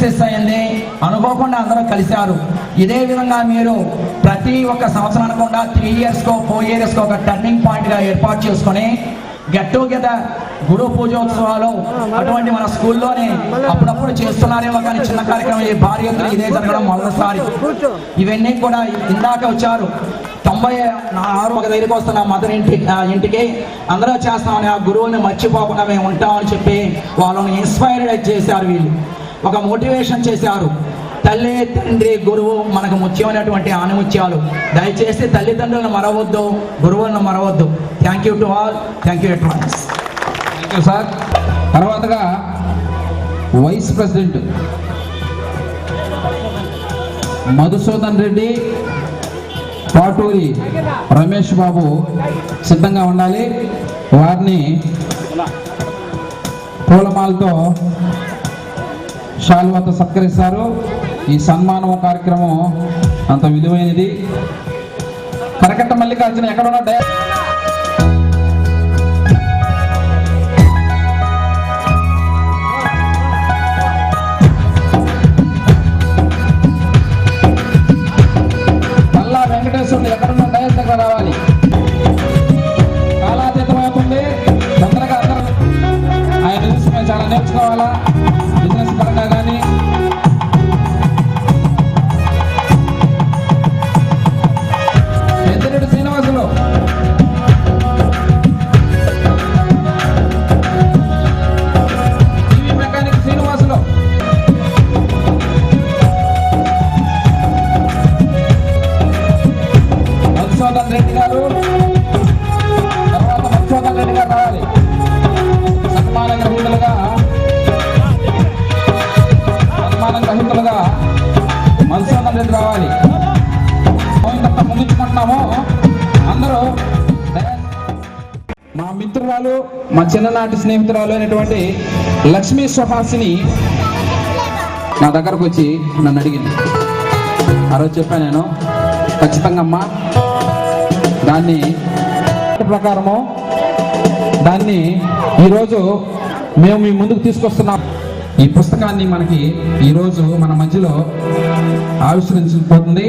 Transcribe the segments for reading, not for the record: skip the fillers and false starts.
Success అయింది. అనుకోకుండా అందరూ కలిశారు. ఇదే విధంగా మీరు ప్రతి ఒక్క సంవత్సరానికి కూడా 3 ఇయర్స్కో 4 ఇయర్స్కో ఒక టర్నింగ్ పాయింట్గా ఏర్పాటు చేసుకొని గెట్ టుగెదర్ గురు పూజోత్సవాలు అటువంటి మన స్కూల్లోనే అప్పుడప్పుడు చేస్తున్నారేమో కానీ చిన్న కార్యక్రమం ఈ భారీ ఎత్తున ఇదే జరగడం మొదటిసారి. ఇవన్నీ కూడా ఇందాక వచ్చారు 96 ఒక దగ్గరికి వస్తున్న మదర్ ఇంటికి అందరూ చేస్తామని ఆ గురువుని మర్చిపోకుండా మేము ఉంటామని చెప్పి వాళ్ళని ఇన్స్పైర్డ్ చేశారు. వీళ్ళు ఒక మోటివేషన్ చేశారు. తల్లి తండ్రి గురువు మనకు ముఖ్యమైనటువంటి ఆనిముత్యాలు. దయచేసి తల్లిదండ్రులను మరవద్దు, గురువులను మరవద్దు. Thank you to all. Thank you advance. Thank you sir. తర్వాతగా వైస్ ప్రెసిడెంట్ మధుసూదన్ రెడ్డి, పాటూరి రమేష్ బాబు సిద్ధంగా ఉండాలి. వారిని పూలమాలతో శాలువాతో సత్కరిస్తారు. ఈ సన్మానం కార్యక్రమం అంత విలువైనది. కరకట్ట మల్లికార్జున ఎక్కడ ఉన్నాడే? మల్లా వెంకటేశ్వరుడు ఎక్కడున్నా డయస్ దగ్గర రావాలి. కాలాతీతం అవుతుంది. తొందరగా అందరూ ఆయన చూసి మేము చాలా నేర్చుకోవాలా, బిజినెస్ పరంగా కానీ. పెద్దిరెడ్డి శ్రీనివాసులు, టీవీ మెకానిక్ శ్రీనివాసులు, మధుసూదన్ రెడ్డి గారు, తర్వాత మధుసూదన్ రెడ్డి గారు రావాలి. సన్మాన గ్రహీతలుగా మధుసూదన్ రెడ్డి రావాలి. ముగించుకుంటున్నాము. అందరూ మా మిత్రురాలు, మా చిన్ననాటి స్నేహితురాలు అయినటువంటి లక్ష్మీ సుహాసిని నా దగ్గరకు వచ్చి నన్ను అడిగింది. ఆ రోజు చెప్పాను నేను, ఖచ్చితంగా అమ్మా దాన్ని ప్రకారము దాన్ని ఈరోజు మేము మీ ముందుకు తీసుకొస్తున్నాం. ఈ పుస్తకాన్ని మనకి ఈరోజు మన మధ్యలో ఆవిష్కరించబోతుంది.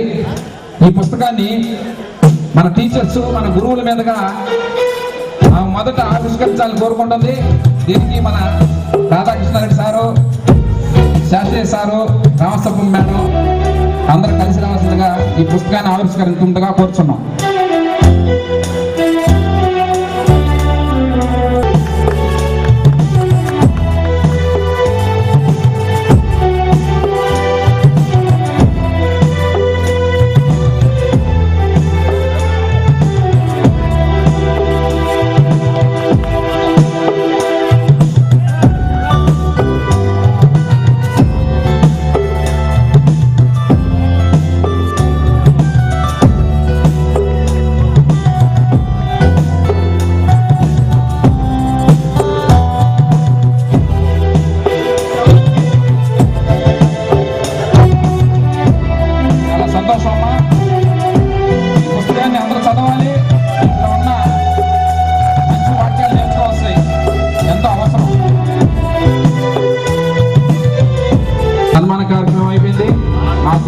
ఈ పుస్తకాన్ని మన టీచర్స్, మన గురువుల మీదుగా మొదట ఆవిష్కరించాలని కోరుకుంటుంది. దీనికి మన రాధాకృష్ణారెడ్డి సారు, శాస్త్రి సారు, రామస్తపం మేడం అందరూ కలిసి రావాల్సిందిగా ఈ పుస్తకాన్ని ఆవిష్కరించుకుంటగా కోరుచున్నాం.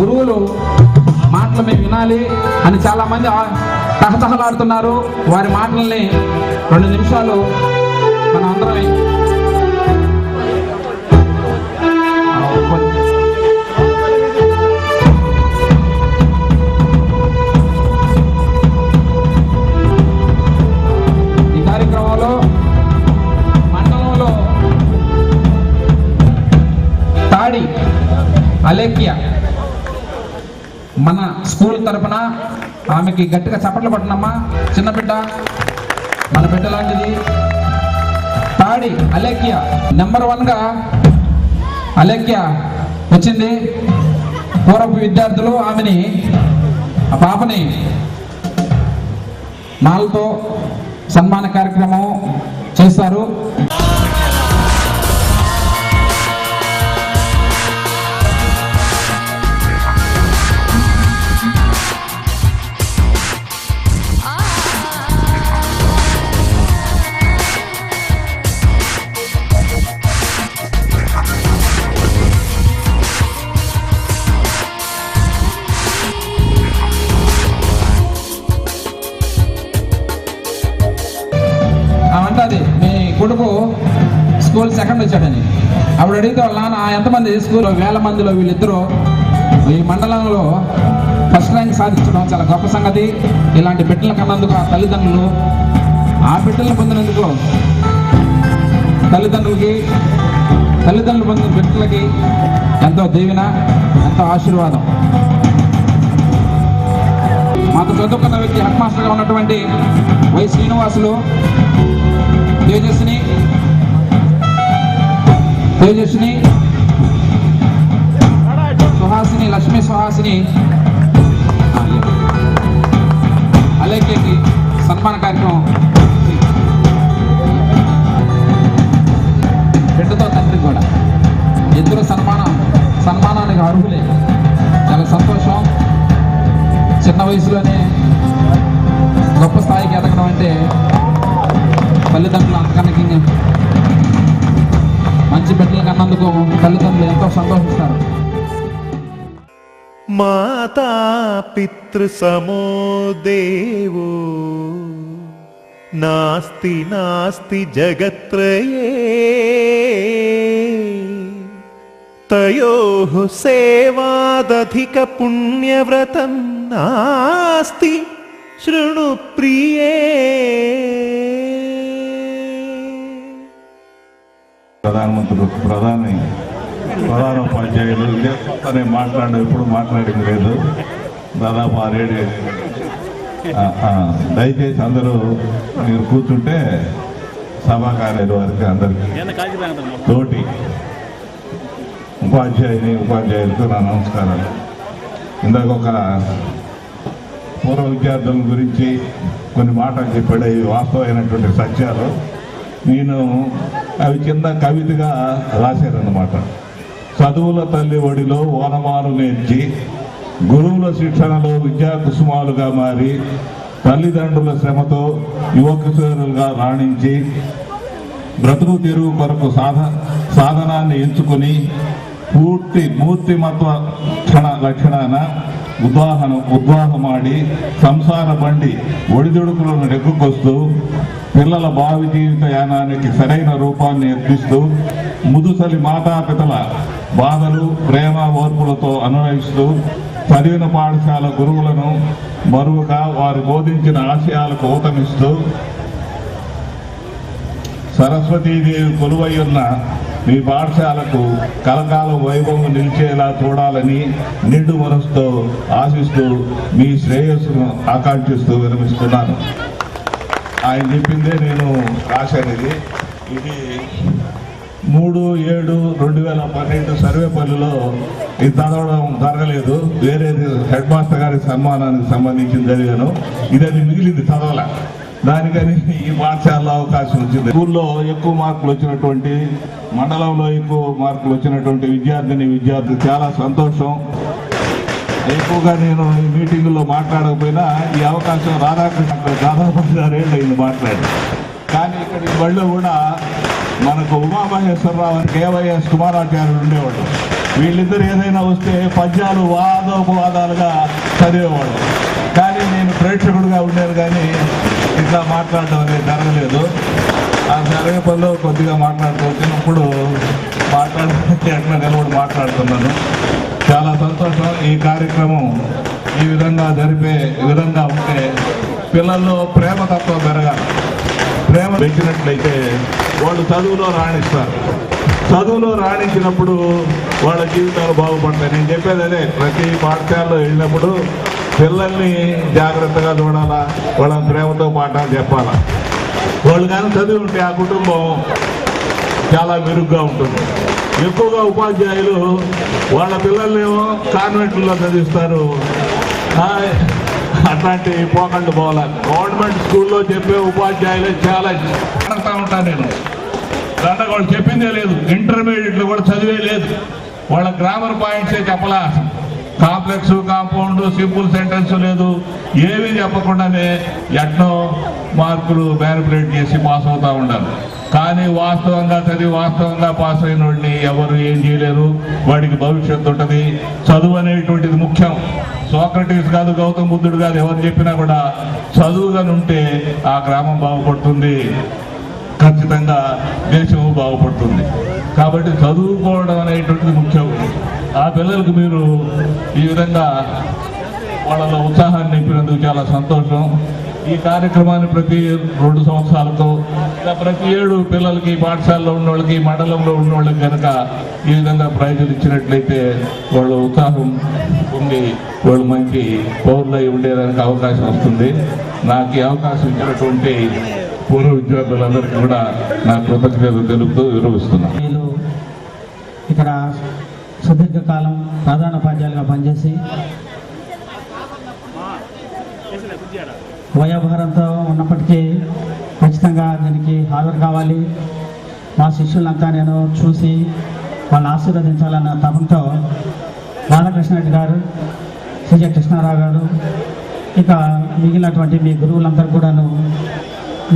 గురువులు మాటలు మేము వినాలి అని చాలా మంది తహతహలాడుతున్నారు. వారి మాటల్ని 2 నిమిషాలు మనం అందరం ఈ కార్యక్రమంలో మండలంలో తాడి అలేఖ్య మన స్కూల్ తరపున ఆమెకి గట్టిగా చప్పట్లు పట్టనమ్మా. చిన్న బిడ్డ, మన బిడ్డ లాంటిది. తాడి అలేఖ్య నెంబర్ 1గా అలేఖ్య వచ్చింది. పూర్వపు విద్యార్థులు ఆమెని, ఆ పాపని మాలతో సన్మాన కార్యక్రమం చేస్తారు. స్కూల్ సెకండ్ వచ్చాడని. అప్పుడు అడిగితే వాళ్ళ నాన్న ఎంతమంది స్కూల్లో 1000 మందిలో వీళ్ళిద్దరూ ఈ మండలంలో ఫస్ట్ ర్యాంక్ సాధించడం చాలా గొప్ప సంగతి. ఇలాంటి బిడ్డలు కన్నందుకు ఆ తల్లిదండ్రులు, ఆ బిడ్డలను పొందినందుకు తల్లిదండ్రులు పొందిన బిడ్డలకి ఎంతో దీవెన, ఎంతో ఆశీర్వాదం. మాతో చదువుకున్న వ్యక్తి హెడ్ మాస్టర్గా ఉన్నటువంటి వై శ్రీనివాసులు, తేజస్విని సుహాసిని, లక్ష్మీ సుహాసిని అలేఖ్యకి సన్మాన కార్యక్రమం. బిడ్డతో తండ్రి కూడా ఇద్దరు సన్మానానికి అర్హులే. చాలా సంతోషం. చిన్న వయసులోనే గొప్ప స్థాయికి ఎదగడం అంటే తల్లిదండ్రులు అంతకన్నా మంచి బిడ్డలు కన్నందుకు తల్లిదండ్రులు ఎంతో సంతోషిస్తారు. మాతా పితృసమో దేవో నాస్తి నాస్తి జగత్రయే తయోః సేవాదధిక పుణ్యవ్రతం నాస్తి శృణు ప్రియే. ప్రధానోపాధ్యాయులు అనే ఎప్పుడు మాట్లాడింది లేదు. దాదాపు 6-7 దయచేసి అందరూ మీరు కూర్చుంటే సభా కార్యాలయ వారికి అందరికీ తోటి ఉపాధ్యాయులకు నా నమస్కారాలు. ఇందాక ఒక పూర్వ విద్యార్థుల గురించి కొన్ని మాటలు చెప్పాడు. ఇవి వాస్తవమైనటువంటి సత్యాలు. నేను అవి కింద కవితగా రాశారన్నమాట. చదువుల తల్లి ఒడిలో ఓనమాలు నేర్చి గురువుల శిక్షణలో విద్యా కుసుమాలుగా మారి తల్లిదండ్రుల శ్రమతో యువకిశోరులుగా రాణించి బ్రతుకు తెరువు కొరకు సాధనాన్ని ఎంచుకొని మూర్తిమత్వ లక్షణాన ఉద్వాహమాడి సంసార బండి ఒడిదుడుకులను నెగ్గుకొస్తూ పిల్లల భావి జీవిత యానానికి సరైన రూపాన్ని ఎత్తిస్తూ ముదుసలి మాతాపితల బాధలు ప్రేమ ఓర్పులతో అనుభవిస్తూ చదివిన పాఠశాల గురువులను మరువుగా వారు బోధించిన ఆశయాలకు ఊతమిస్తూ సరస్వతీదేవి కొలువై ఉన్న మీ పాఠశాలకు కలకాలం వైభవం నిలిచేలా చూడాలని నిండు మనసుతో ఆశిస్తూ మీ శ్రేయస్సును ఆకాంక్షిస్తూ విరమిస్తున్నాను. ఆయన చెప్పిందే నేను రాశాను. ఇది 3/7/2012 సర్వేపల్లిలో ఇది చదవడం జరగలేదు. వేరేది హెడ్ మాస్టర్ గారి సన్మానానికి సంబంధించి చదివాను. ఇది మిగిలింది చదవాల. దానికని ఈ పాఠశాలలో అవకాశం వచ్చింది. స్కూల్లో ఎక్కువ మార్కులు వచ్చినటువంటి, మండలంలో ఎక్కువ మార్కులు వచ్చినటువంటి విద్యార్థులు చాలా సంతోషం. ఎక్కువగా నేను ఈ మీటింగుల్లో మాట్లాడకపోయినా ఈ అవకాశం రాధాకృష్ణ దాదాపు 6 ఏళ్ళు అయింది మాట్లాడి. కానీ ఇక్కడ ఈ బడిలో కూడా మనకు ఉమామహేశ్వరరావు అని కేవైఎస్ కుమారాచార్యులు ఉండేవాడు. వీళ్ళిద్దరు ఏదైనా వస్తే పద్యాలు వాదోపవాదాలుగా చదివేవాడు. కానీ నేను ప్రేక్షకుడిగా ఉండేది, కానీ ఇట్లా మాట్లాడడం అనేది జరగలేదు. ఆ సర్వేపల్లిలో కొద్దిగా మాట్లాడుతూ వచ్చినప్పుడు అట్లా నిలబడి మాట్లాడుతున్నాను. చాలా సంతోషం. ఈ కార్యక్రమం ఈ విధంగా జరిపే విధంగా ఉంటే పిల్లల్లో ప్రేమతత్వం పెరగాలి. ప్రేమ పెంచినట్లయితే వాళ్ళు చదువులో రాణిస్తారు. చదువులో రాణించినప్పుడు వాళ్ళ జీవితాలు బాగుపడతాయి. నేను చెప్పేది అదే, ప్రతి పాఠశాలలో వెళ్ళినప్పుడు పిల్లల్ని జాగ్రత్తగా చూడాలా, వాళ్ళని ప్రేమతో పాఠాలు చెప్పాలా. వాళ్ళు కానీ చదివి ఉంటే ఆ కుటుంబం చాలా మెరుగ్గా ఉంటుంది. ఎక్కువగా ఉపాధ్యాయులు వాళ్ళ పిల్లల్నేమో కాన్వెంట్లో చదివిస్తారు. అట్లాంటి పోకండి పోవాల. గవర్నమెంట్ స్కూల్లో చెప్పే ఉపాధ్యాయులు చాలా జాగ్రత్తగా ఉంటాను నేను. దాంట్లో వాళ్ళు చెప్పిందే లేదు. ఇంటర్మీడియట్లో కూడా చదివే లేదు. వాళ్ళ గ్రామర్ పాయింట్సే చెప్పలా. కాంప్లెక్స్, కాంపౌండ్, సింపుల్ సెంటెన్స్ లేదు. ఏమీ చెప్పకుండానే ఎట్నో మార్కులు మ్యానిపులేట్ చేసి పాస్ అవుతూ ఉండాలి. కానీ వాస్తవంగా చదివి వాస్తవంగా పాస్ అయిన వాడిని ఎవరు ఏం చేయలేరు. వాడికి భవిష్యత్తు ఉంటుంది. చదువు అనేటువంటిది ముఖ్యం. సోక్రటీస్ కాదు, గౌతమ బుద్ధుడు కాదు, ఎవరు చెప్పినా కూడా చదువుగానుంటే ఆ గ్రామం బాగుపడుతుంది. ఖచ్చితంగా దేశము బాగుపడుతుంది. కాబట్టి చదువుకోవడం అనేటువంటిది ముఖ్యం. ఆ పిల్లలకు మీరు ఈ విధంగా వాళ్ళలో ఉత్సాహాన్ని నింపినందుకు చాలా సంతోషం. ఈ కార్యక్రమాన్ని ప్రతి 2 సంవత్సరాలకు ఇలా ప్రతి 7 పిల్లలకి, పాఠశాలలో ఉన్న వాళ్ళకి, మండలంలో ఉన్న వాళ్ళకి కనుక ఈ విధంగా ప్రైజులు ఇచ్చినట్లయితే వాళ్ళు ఉత్సాహం పొంది వాళ్ళు మంచి పౌరులై ఉండేదానికి అవకాశం వస్తుంది. నాకు ఈ అవకాశం ఇచ్చినటువంటి పూర్వ విద్యార్థులందరికీ కూడా నా కృతజ్ఞతలు తెలుపుతూ విరమిస్తున్నాను. వీళ్ళు ఇక్కడ సుదీర్ఘకాలం ప్రధాన ఉపాధ్యాయులుగా పనిచేసి వయోభారంతో ఉన్నప్పటికీ ఖచ్చితంగా దీనికి హాజరు కావాలి. మా శిష్యులంతా నేను చూసి వాళ్ళని ఆశీర్వదించాలన్న తపంతో రాధాకృష్ణ రెడ్డి గారు, సిజే కృష్ణారావు గారు, ఇక మిగిలినటువంటి మీ గురువులందరూ కూడాను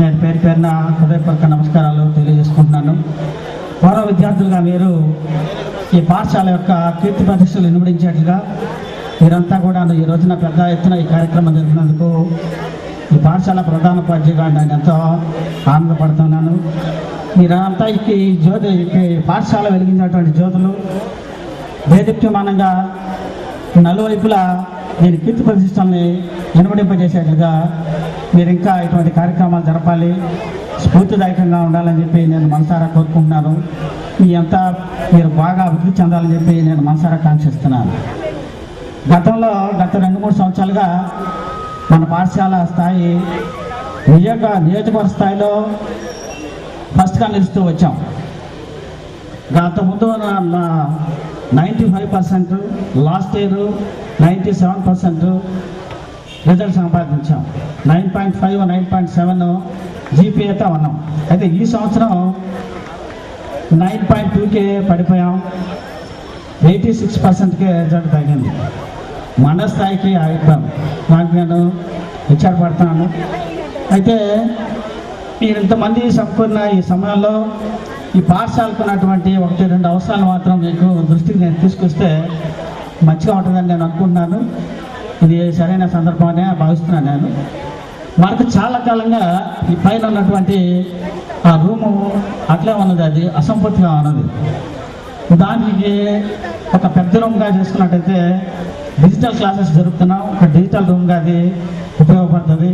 నేను పేరు పేరున హృదయపూర్వక నమస్కారాలు తెలియజేసుకుంటున్నాను. పూర్వ విద్యార్థులుగా మీరు ఈ పాఠశాల యొక్క కీర్తి ప్రతిష్టలు ఇనుమడించేట్లుగా మీరంతా కూడా ఈ రోజున పెద్ద ఎత్తున ఈ కార్యక్రమం జరిగినందుకు ఈ పాఠశాల ప్రధాన ఉపాధ్యాయుగా నేను ఎంతో ఆనందపడుతున్నాను. మీరంతా ఈ జ్యోతి పాఠశాల వెలిగించినటువంటి జ్యోతులు దేదీప్యమానంగా నలువైపులా నేను కీర్తి ప్రతిష్టల్ని ఇనుమడింపజేసేట్లుగా మీరు ఇంకా ఇటువంటి కార్యక్రమాలు జరపాలి, స్ఫూర్తిదాయకంగా ఉండాలని చెప్పి నేను మనసారా కోరుకుంటున్నాను. మీ అంతా మీరు బాగా అభివృద్ధి చెందాలని చెప్పి నేను మనసారా కాంక్షిస్తున్నాను. గత 2-3 సంవత్సరాలుగా మన పాఠశాల స్థాయి నియోజకవర్గ స్థాయిలో ఫస్ట్గా నిలుస్తూ వచ్చాం. గత ముందు 95%, లాస్ట్ ఇయర్ 97% రిజల్ట్ సంపాదించాం. 9.5, 9.7 జీపీఏతో ఉన్నాం. అయితే ఈ సంవత్సరం 9.2కే పడిపోయాం. 86%కే రిజల్ట్ తగ్గింది. మన స్థాయికి అయిపోయాం. నాకు నేను విచారపడుతున్నాను. అయితే మీరు ఇంతమంది సంపూర్ణ ఈ సమయంలో ఈ పాఠశాలకు ఉన్నటువంటి 1-2 అవసరాలు మాత్రం మీకు దృష్టికి నేను తీసుకొస్తే మంచిగా ఉంటుందని నేను అనుకుంటున్నాను. ఇది సరైన సందర్భమనే భావిస్తున్నాను నేను. మనకు చాలా కాలంగా ఈ పైన ఉన్నటువంటి ఆ రూము అట్లే ఉన్నది, అది అసంపూర్తిగా ఉన్నది. దానికి ఒక పెద్ద రూమ్గా చేసుకున్నట్టయితే డిజిటల్ క్లాసెస్ జరుగుతున్నాం, ఒక డిజిటల్ రూమ్గా అది ఉపయోగపడుతుంది.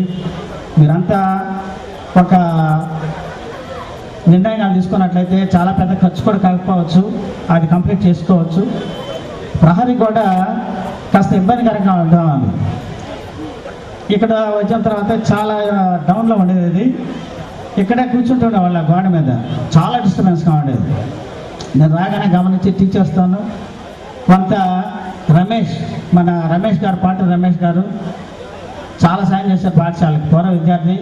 మీరంతా ఒక నిర్ణయాలు తీసుకున్నట్లయితే చాలా పెద్ద ఖర్చు కూడా కాకపోవచ్చు, అది కంప్లీట్ చేసుకోవచ్చు. ప్రహరీ కూడా కాస్త ఇబ్బందికరంగా ఉంటుంది. ఇక్కడ వచ్చిన తర్వాత చాలా డౌన్లో ఉండేది. ఇది ఇక్కడే కూర్చుంటుండే వాళ్ళ గోడ మీద చాలా డిస్టర్బెన్స్గా ఉండేది. నేను రాగానే గమనించి టీచర్స్తోను కొంత మన రమేష్ గారు, పాట రమేష్ గారు చాలా సాయం చేశారు పాఠశాలకు. పూర్వ విద్యార్థి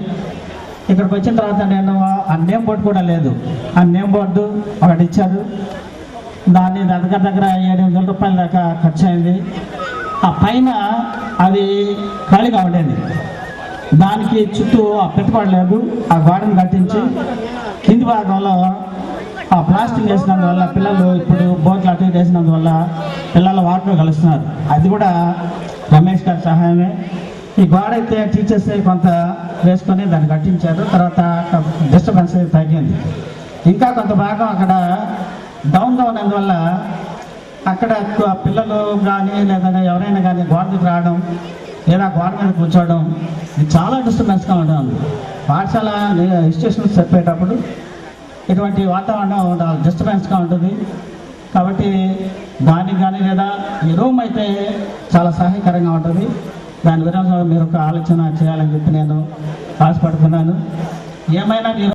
ఇక్కడికి వచ్చిన తర్వాత నేను ఆ నేమ్ బోర్డు కూడా లేదు, ఆ నేమ్ బోర్డు ఒకటి ఇచ్చారు. దాన్ని దగ్గర 700 రూపాయల దాకా ఖర్చు అయింది. ఆ పైన అది ఖాళీగా ఉండేది, దానికి చుట్టూ ఆ పెట్టుబడలేదు. ఆ గోడను కట్టించి కింది భాగంలో ఆ ప్లాస్టిక్ వేసినందువల్ల పిల్లలు ఇప్పుడు బోట్లు అటు ఇటు వేసినందువల్ల పిల్లలు వాటిలో కలుస్తున్నారు. అది కూడా రమేష్ గారి సహాయమే. ఈ గోడ అయితే టీచర్స్ కొంత వేసుకొని దాన్ని కట్టించారు. తర్వాత డిస్టర్బెన్స్ తగ్గింది. ఇంకా కొంత భాగం అక్కడ డౌన్గా ఉన్నందువల్ల అక్కడ పిల్లలు కానీ లేదా ఎవరైనా కానీ గోడ దగ్గర రావడం లేదా గోడ మీద కూర్చోవడం ఇది చాలా డిస్టర్బెన్స్గా ఉంటుంది. పాఠశాల ఇన్స్టిట్యూషన్స్ చెప్పేటప్పుడు ఇటువంటి వాతావరణం డిస్టర్బెన్స్గా ఉంటుంది. కాబట్టి దానికి కానీ లేదా ఈ రూమ్ అయితే చాలా సహాయకరంగా ఉంటుంది. దాని విధంగా మీరు ఒక ఆలోచన చేయాలని చెప్పి నేను ఆశపడుతున్నాను. ఏమైనా